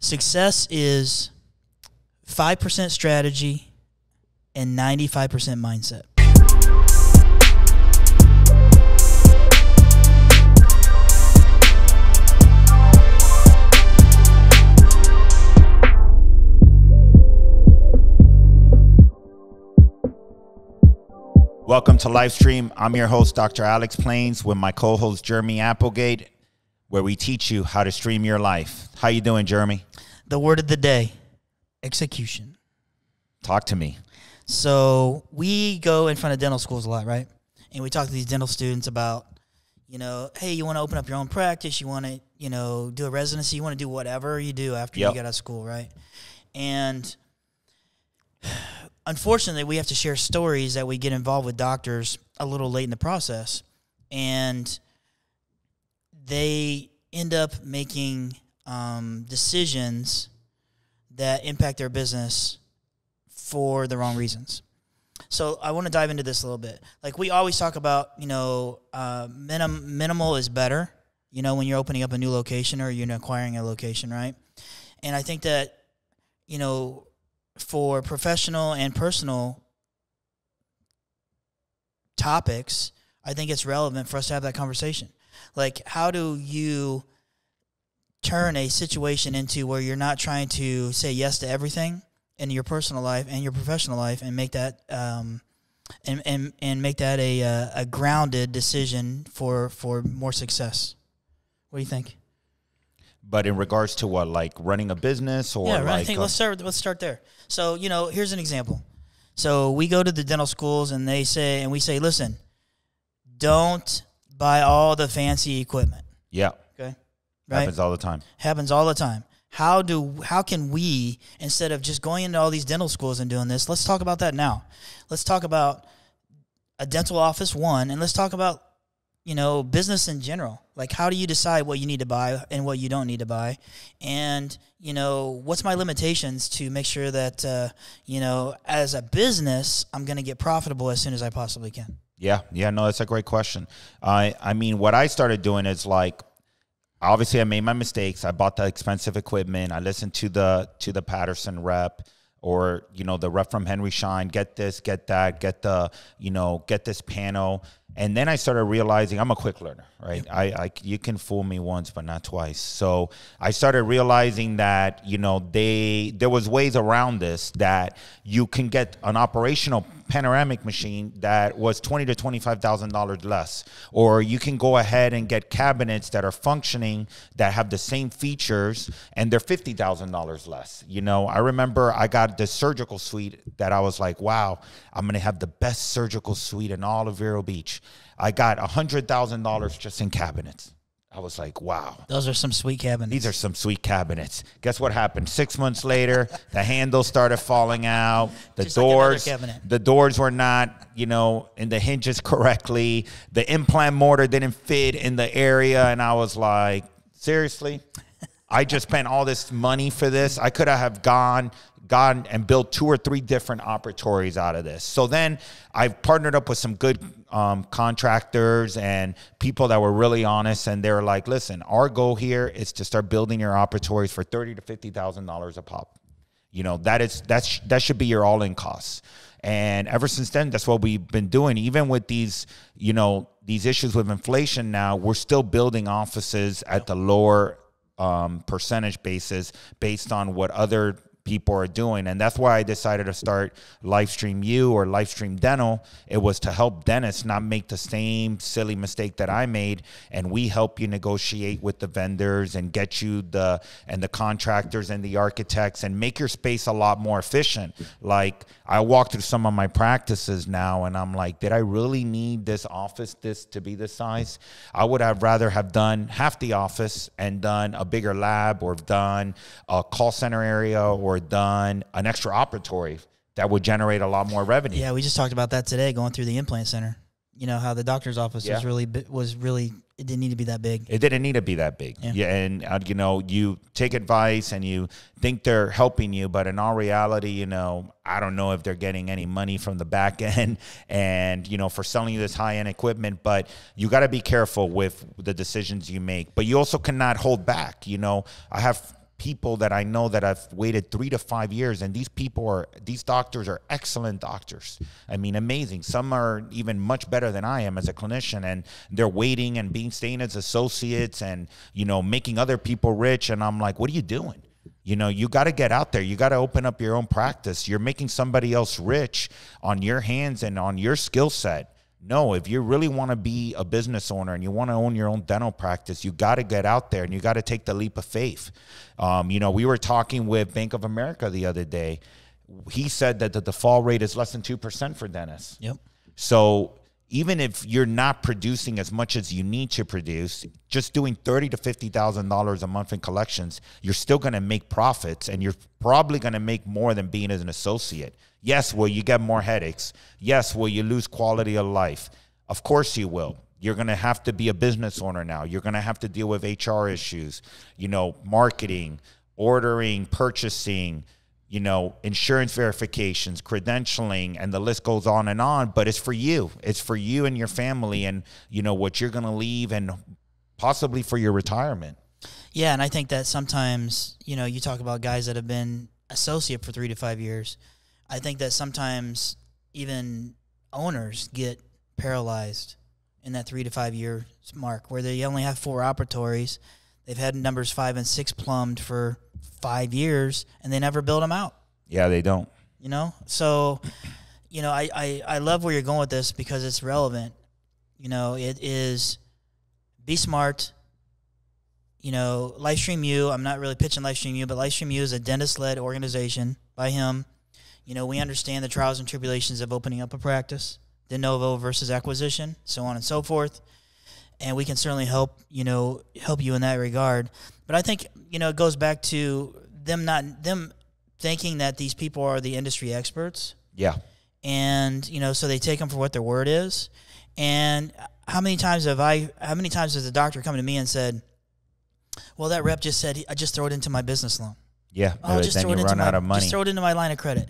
Success is 5% strategy and 95% mindset. Welcome to Livestream. I'm your host, Dr. Alex Plains, with my co-host, Jeremy Applegate, where we teach you how to stream your life. How you doing, Jeremy? The word of the day, execution. Talk to me. So we go in front of dental schools a lot, right? And we talk to these dental students about, hey, you want to open up your own practice, you want to, do a residency, you want to do whatever you do after you get out of school, right? And unfortunately, we have to share stories that we get involved with doctors a little late in the process, and they end up making decisions that impact their business for the wrong reasons. So I want to dive into this a little bit. Like, we always talk about, minimal is better, when you're opening up a new location or you're acquiring a location, right? And I think that, for professional and personal topics, I think it's relevant for us to have that conversation. Like, how do you turn a situation into where you're not trying to say yes to everything in your personal life and your professional life, and make that and make that a grounded decision for more success? What do you think? But in regards to what, like running a business or right. like I think let's start there. So, here's an example. So we go to the dental schools and we say, listen, don't buy all the fancy equipment. Yeah. Okay. Right? Happens all the time. Happens all the time. How can we, instead of just going into all these dental schools and doing this, let's talk about that now. Let's talk about a dental office, one, and let's talk about business in general. Like, how do you decide what you need to buy and what you don't need to buy? And, what's my limitations to make sure that, as a business, I'm going to get profitable as soon as I possibly can? Yeah, no, that's a great question. I mean, what I started doing is, like, obviously I made my mistakes. I bought the expensive equipment. I listened to the Patterson rep, or, the rep from Henry Schein, get this, get that, get this panel. And then I started realizing I'm a quick learner, right? Yep. You can fool me once, but not twice. So I started realizing that, there was ways around this, that you can get an operational panoramic machine that was $20,000 to $25,000 less, or you can go ahead and get cabinets that are functioning, that have the same features, and they're $50,000 less. I remember I got this surgical suite that I was like, wow, I'm going to have the best surgical suite in all of Vero Beach. I got $100,000 just in cabinets. I was like, wow. Those are some sweet cabinets. These are some sweet cabinets. Guess what happened? 6 months later, the handles started falling out. The doors were not, in the hinges correctly. The implant mortar didn't fit in the area. And I was like, seriously? I just spent all this money for this. I could have gone and built 2 or 3 different operatories out of this. So then I've partnered up with some good contractors and people that were really honest, and they were like, listen, our goal here is to start building your operatories for $30,000 to $50,000 a pop. That should be your all-in costs. And ever since then, that's what we've been doing. Even with these, these issues with inflation now, we're still building offices at the lower percentage basis based on what other people are doing. And that's why I decided to start Livestream U, or Livestream Dental. It was to help dentists not make the same silly mistake that I made, and we help you negotiate with the vendors and get you the contractors and the architects, and make your space a lot more efficient. Like, I walk through some of my practices now and I'm like, did I really need this office to be this size? I would have rather have done half the office and done a bigger lab, or done a call center area, or done an extra operatory that would generate a lot more revenue. Yeah, we just talked about that today, going through the implant center. How the doctor's office was really it didn't need to be that big. It didn't need to be that big. Yeah, and you take advice and you think they're helping you, but in all reality, I don't know if they're getting any money from the back end, and for selling you this high-end equipment. But you got to be careful with the decisions you make. But you also cannot hold back. I have people that I know that have waited 3 to 5 years, and these doctors are excellent doctors. I mean, amazing. Some are even much better than I am as a clinician, and they're waiting and staying as associates and, making other people rich. And I'm like, what are you doing? You got to get out there. You got to open up your own practice. You're making somebody else rich on your hands and on your skill set. No, if you really want to be a business owner and you want to own your own dental practice, you got to get out there and you got to take the leap of faith. We were talking with Bank of America the other day. He said that the default rate is less than 2% for dentists. Yep. So even if you're not producing as much as you need to produce, just doing $30,000 to $50,000 a month in collections, you're still going to make profits, and you're probably going to make more than being as an associate. Yes, will you get more headaches? Yes, will you lose quality of life? Of course you will. You're going to have to be a business owner now. You're going to have to deal with HR issues, marketing, ordering, purchasing, insurance verifications, credentialing, and the list goes on. But it's for you. It's for you and your family and, what you're going to leave and possibly for your retirement. Yeah, and I think that sometimes, you talk about guys that have been associate for 3 to 5 years. I think that sometimes even owners get paralyzed in that 3 to 5 year mark where they only have 4 operatories. They've had numbers 5 and 6 plumbed for 5 years, and they never build them out. Yeah, they don't. So, I love where you're going with this because it's relevant. It is be smart. Livestream U, I'm not really pitching Livestream U, but Livestream U is a dentist-led organization by him. We understand the trials and tribulations of opening up a practice, de novo versus acquisition, so on and so forth. And we can certainly help you in that regard. But I think, it goes back to them thinking that these people are the industry experts. Yeah. And, so they take them for what their word is. And how many times has the doctor come to me and said, well, that rep just said, I just throw it into my business loan. Yeah. Oh, just then throw it you into run out of money. Just throw it into my line of credit.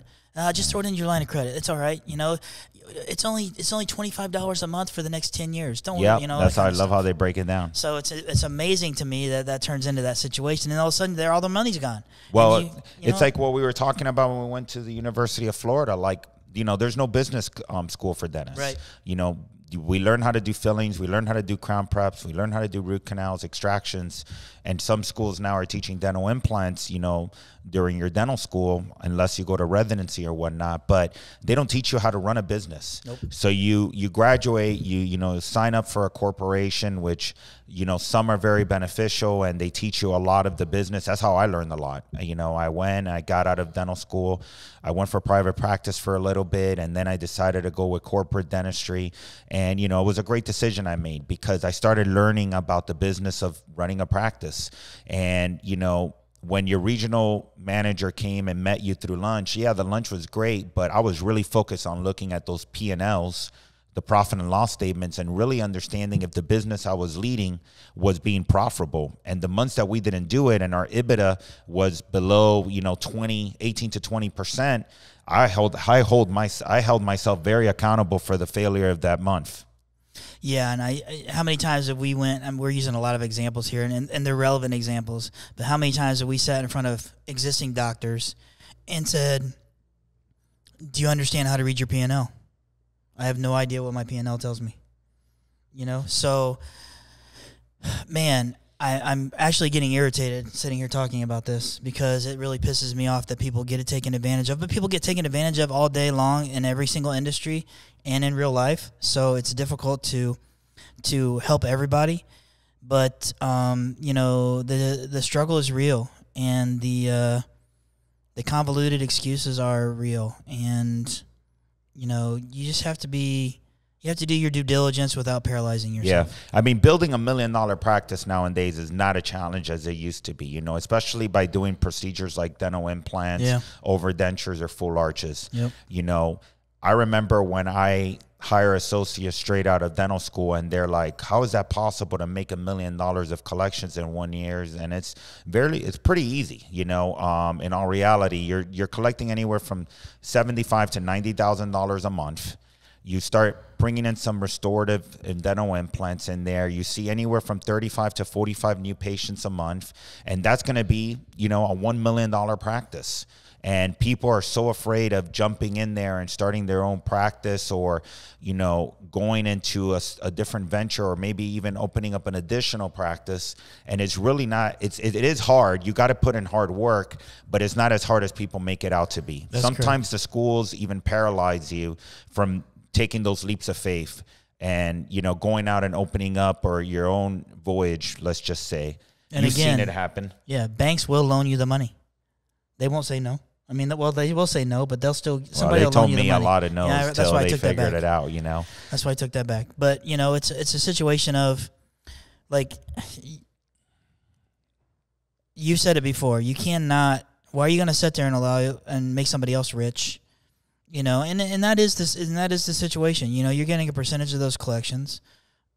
Just throw it into your line of credit. It's all right. It's only $25 a month for the next 10 years. Don't worry. Yeah, that's how I love how they break it down. So it's amazing to me that turns into that situation, and all of a sudden, all the money's gone. Well, it's like what we were talking about when we went to the University of Florida. Like, there's no business school for dentists. Right. We learn how to do fillings. We learn how to do crown preps. We learn how to do root canals, extractions. And some schools now are teaching dental implants, during your dental school, unless you go to residency or whatnot. But they don't teach you how to run a business. Nope. So you graduate, you sign up for a corporation, which, some are very beneficial and they teach you a lot of the business. That's how I learned a lot. I got out of dental school. I went for private practice for a little bit, and then I decided to go with corporate dentistry. And, it was a great decision I made because I started learning about the business of running a practice. And, when your regional manager came and met you through lunch, yeah, the lunch was great, but I was really focused on looking at those P&Ls, the profit and loss statements, and really understanding if the business I was leading was being profitable. And the months that we didn't do it and our EBITDA was below, 18 to 20%, I held myself very accountable for the failure of that month. Yeah, and how many times have we went, and we're using a lot of examples here, and they're relevant examples, but how many times have we sat in front of existing doctors and said, do you understand how to read your P&L? I have no idea what my P&L tells me. So, man, I'm actually getting irritated sitting here talking about this because it really pisses me off that people get it taken advantage of. But people get taken advantage of all day long in every single industry and in real life. So it's difficult to help everybody. But, the struggle is real, and the convoluted excuses are real. And, you just have to do your due diligence without paralyzing yourself. Yeah. I mean, building $1 million practice nowadays is not a challenge as it used to be, especially by doing procedures like dental implants, overdentures, or full arches. Yep. I remember when I hire associates straight out of dental school and they're like, how is that possible to make $1 million of collections in 1 year? And it's pretty easy. In all reality, you're collecting anywhere from $75,000 to $90,000 a month. You start bringing in some restorative and dental implants in there. You see anywhere from 35 to 45 new patients a month. And that's going to be, a $1 million practice. And people are so afraid of jumping in there and starting their own practice, or, going into a different venture, or maybe even opening up an additional practice. And it's really not, it is hard. You got to put in hard work, but it's not as hard as people make it out to be. That's Sometimes correct. the schools even paralyze you from taking those leaps of faith and, going out and opening up, or your own voyage, let's just say. And You've again, seen it happen. Yeah, banks will loan you the money. They won't say no. I mean, well, they will say no, but they'll still, somebody will loan you the money. They told me a lot of no's till they figured it out, That's why I took that back. But, it's a situation of, like, you said it before. You cannot, why are you going to sit there and allow and make somebody else rich? And that is this, and that is the situation. You're getting a percentage of those collections,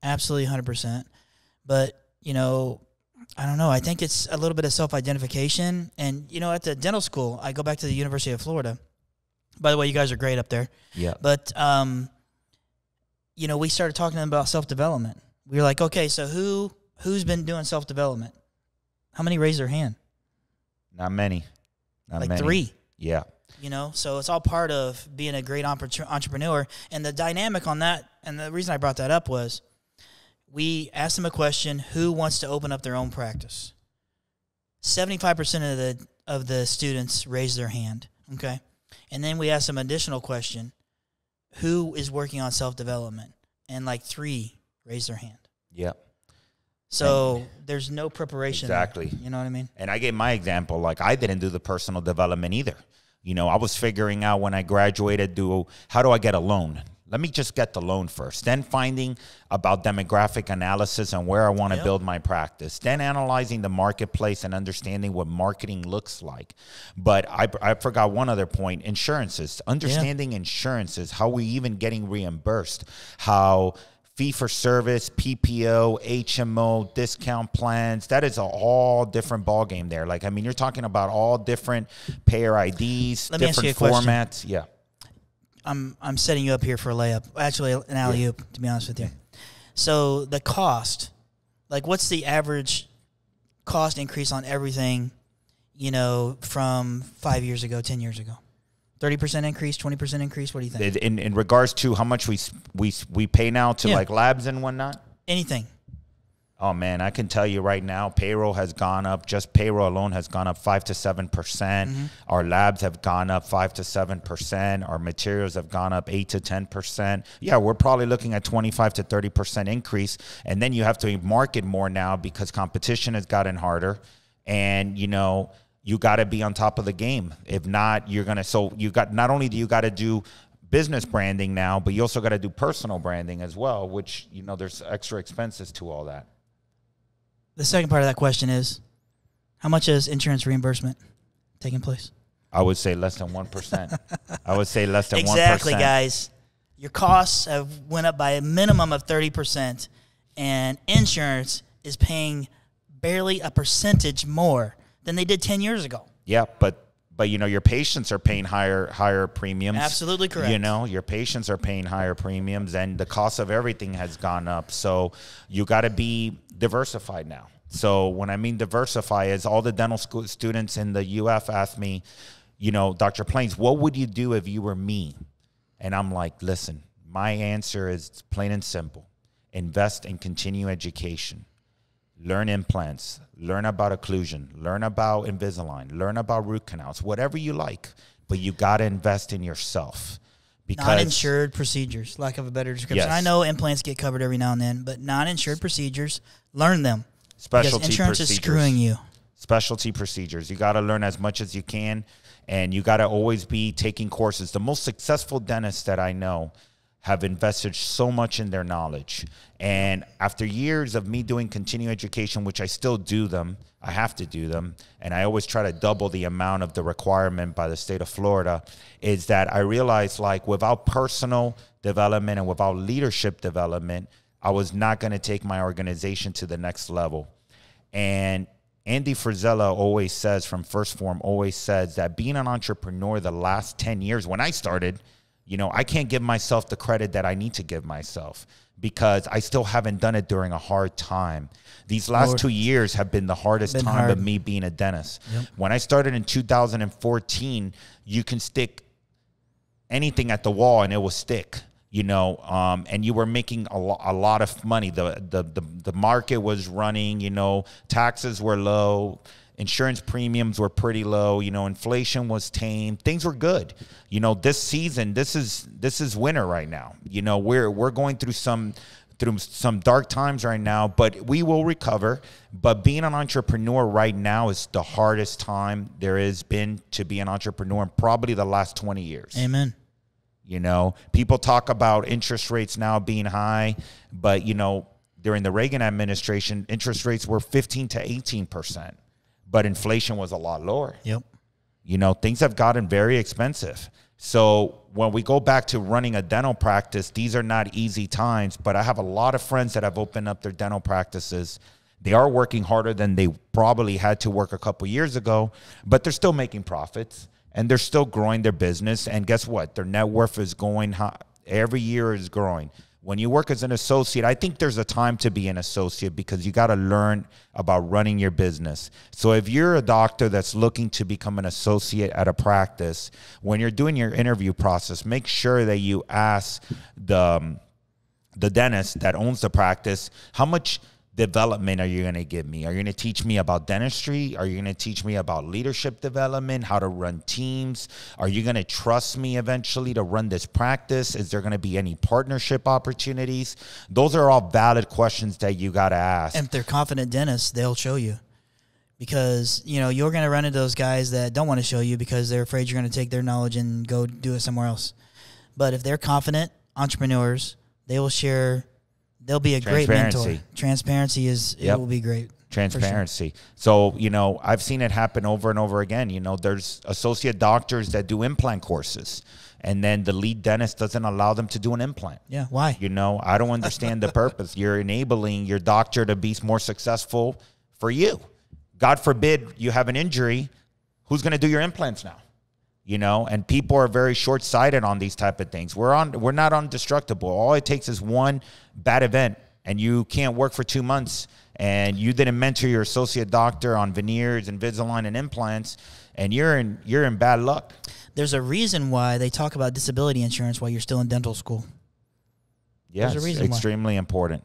absolutely 100%. But, I don't know. I think it's a little bit of self-identification. And, at the dental school, I go back to the University of Florida. By the way, you guys are great up there. Yeah. But, we started talking about self-development. We were like, okay, so who's been doing self-development? How many raised their hand? Not many. Not many. 3. Yeah. So it's all part of being a great entrepreneur. And the dynamic on that, and the reason I brought that up was, we asked them a question: who wants to open up their own practice? 75% of the students raised their hand. Okay, and then we asked them an additional question: who is working on self-development? And 3 raised their hand. Yeah. So there's no preparation. Exactly. There. You know what I mean? And I gave my example. I didn't do the personal development either. I was figuring out when I graduated, how do I get a loan? Let me just get the loan first. Then finding about demographic analysis and where I want to build my practice. Then analyzing the marketplace and understanding what marketing looks like. But I forgot one other point: insurances. Understanding insurances, how we even getting reimbursed, how fee-for-service, PPO, HMO, discount plans, that is all different ballgame there. You're talking about all different payer IDs, different formats. Yeah. I'm setting you up here for a layup. Actually, an alley-oop, to be honest with you. So the cost, what's the average cost increase on everything, from 5 years ago, 10 years ago? 30% increase, 20% increase? What do you think? In regards to how much we pay now to labs and whatnot? Anything. Oh, man, I can tell you right now, payroll has gone up. Just payroll alone has gone up 5 to 7%. Mm-hmm. Our labs have gone up 5 to 7%. Our materials have gone up 8 to 10%. Yeah, we're probably looking at 25 to 30% increase. And then you have to market more now because competition has gotten harder. And, you got to be on top of the game. If not, you're going to, so not only do you got to do business branding now, but you also got to do personal branding as well, which, there's extra expenses to all that. The second part of that question is, how much is insurance reimbursement taking place? I would say less than 1%. I would say less than 1%. Exactly, guys. Your costs have went up by a minimum of 30%, and insurance is paying barely a percentage more than they did 10 years ago. Yeah, but your patients are paying higher premiums. Absolutely correct. Your patients are paying higher premiums, and the cost of everything has gone up. So you got to be diversified now. So when I mean diversify, is all the dental school students in the UF ask me, Dr. Plains, what would you do if you were me? And I'm like, listen, my answer is plain and simple: invest in continuing education. Learn implants, learn about occlusion, learn about Invisalign, learn about root canals, whatever you like, but you got to invest in yourself. Because non-insured procedures, lack of a better description. Yes. I know implants get covered every now and then, but non-insured procedures, learn them. Specialty because insurance procedures. is screwing you. Specialty procedures. You got to learn as much as you can, and you got to always be taking courses. The most successful dentists that I know have invested so much in their knowledge. And after years of me doing continuing education, which I still do them, I have to do them, and I always try to double the amount of the requirement by the state of Florida, is that I realized without personal development and without leadership development, I was not going to take my organization to the next level. And Andy Frisella always says, from First Form, always says that being an entrepreneur the last 10 years, when I started, You know, I can't give myself the credit that I need to give myself because I still haven't done it during a hard time. These last 2 years have been the hardest time of me being a dentist. Yep. When I started in 2014, you can stick anything at the wall and it will stick, you know, and you were making a lot of money. The market was running, you know, taxes were low. Insurance premiums were pretty low. You know, inflation was tame. Things were good. You know, this season, this is winter right now. You know, we're going through some dark times right now, but we will recover. But being an entrepreneur right now is the hardest time there has been to be an entrepreneur in probably the last 20 years. Amen. You know, people talk about interest rates now being high, but, you know, during the Reagan administration, interest rates were 15 to 18%. But inflation was a lot lower. Yep. You know, things have gotten very expensive. So when we go back to running a dental practice, these are not easy times. But I have a lot of friends that have opened up their dental practices. They are working harder than they probably had to work a couple years ago, but they're still making profits and they're still growing their business. And guess what? Their net worth is going high. Every year is growing. When you work as an associate, I think there's a time to be an associate because you got to learn about running your business. So if you're a doctor that's looking to become an associate at a practice, when you're doing your interview process, make sure that you ask the dentist that owns the practice, how much development are you going to give me? Are you going to teach me about dentistry? Are you going to teach me about leadership development, how to run teams? Are you going to trust me eventually to run this practice? Is there going to be any partnership opportunities? Those are all valid questions that you got to ask. And if they're confident dentists, they'll show you. Because, you know, you're going to run into those guys that don't want to show you because they're afraid you're going to take their knowledge and go do it somewhere else. But if they're confident entrepreneurs, they will share. They'll be a great mentor. Transparency it will be great. Transparency. Sure. So, you know, I've seen it happen over and over again. You know, there's associate doctors that do implant courses, and then the lead dentist doesn't allow them to do an implant. Yeah, why? You know, I don't understand the purpose. You're enabling your doctor to be more successful for you. God forbid you have an injury. Who's going to do your implants now? You know, and people are very short-sighted on these type of things. We're not indestructible. All it takes is one bad event, and you can't work for 2 months, and you didn't mentor your associate doctor on veneers, Invisalign, and implants, and you're in bad luck. There's a reason why they talk about disability insurance while you're still in dental school. Yes, it's extremely important.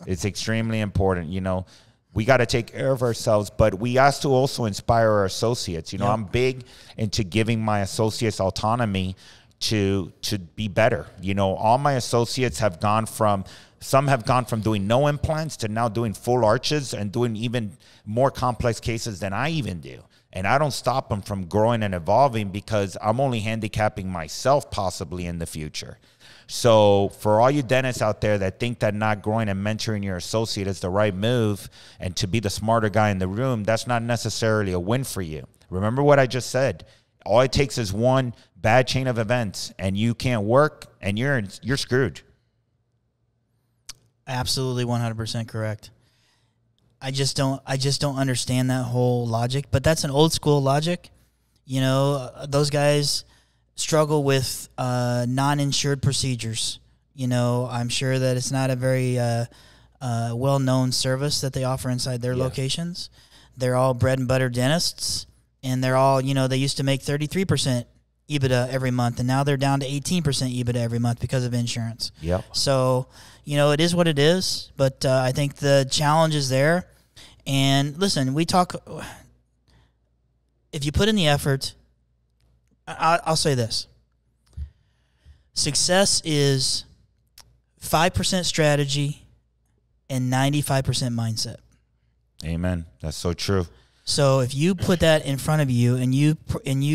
It's extremely important. You know, we got to take care of ourselves, but we have to also inspire our associates. You know, I'm big into giving my associates autonomy to be better. You know, all my associates have gone from doing no implants to now doing full arches and doing even more complex cases than I even do. And I don't stop them from growing and evolving because I'm only handicapping myself possibly in the future. So for all you dentists out there that think that not growing and mentoring your associate is the right move and to be the smarter guy in the room, that's not necessarily a win for you. Remember what I just said. All it takes is one bad chain of events and you can't work and you're screwed. Absolutely 100% correct. I just don't understand that whole logic, but that's an old school logic. You know, those guys struggle with non-insured procedures. You know, I'm sure that it's not a very well-known service that they offer inside their locations. They're all bread and butter dentists, and they're all, you know, they used to make 33% EBITDA every month, and now they're down to 18% EBITDA every month because of insurance. Yep. So, you know, it is what it is, but I think the challenge is there. And listen, if you put in the effort, I'll say this. Success is 5% strategy and 95% mindset. Amen. That's so true. So if you put that in front of you and you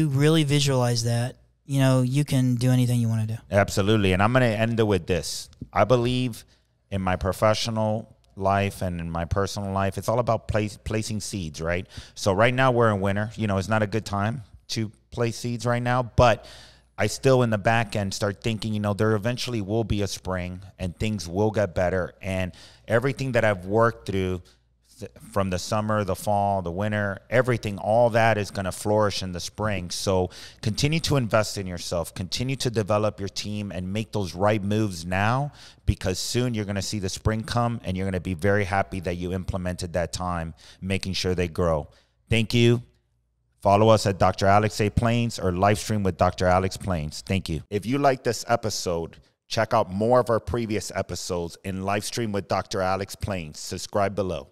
really visualize that, you know, you can do anything you want to do. Absolutely. And I'm going to end it with this. I believe in my professional life and in my personal life, it's all about placing seeds, right? So right now we're in winter. You know, it's not a good time to place seeds right now, but I still in the back end start thinking, you know, there eventually will be a spring and things will get better. And everything that I've worked through from the summer, the fall, the winter, everything, all that is going to flourish in the spring. So continue to invest in yourself, continue to develop your team and make those right moves now, because soon you're going to see the spring come and you're going to be very happy that you implemented that time, making sure they grow. Thank you. Follow us at Dr. Alex A. Plains or live stream with Dr. Alex Plains. Thank you. If you like this episode, check out more of our previous episodes in live stream with Dr. Alex Plains. Subscribe below.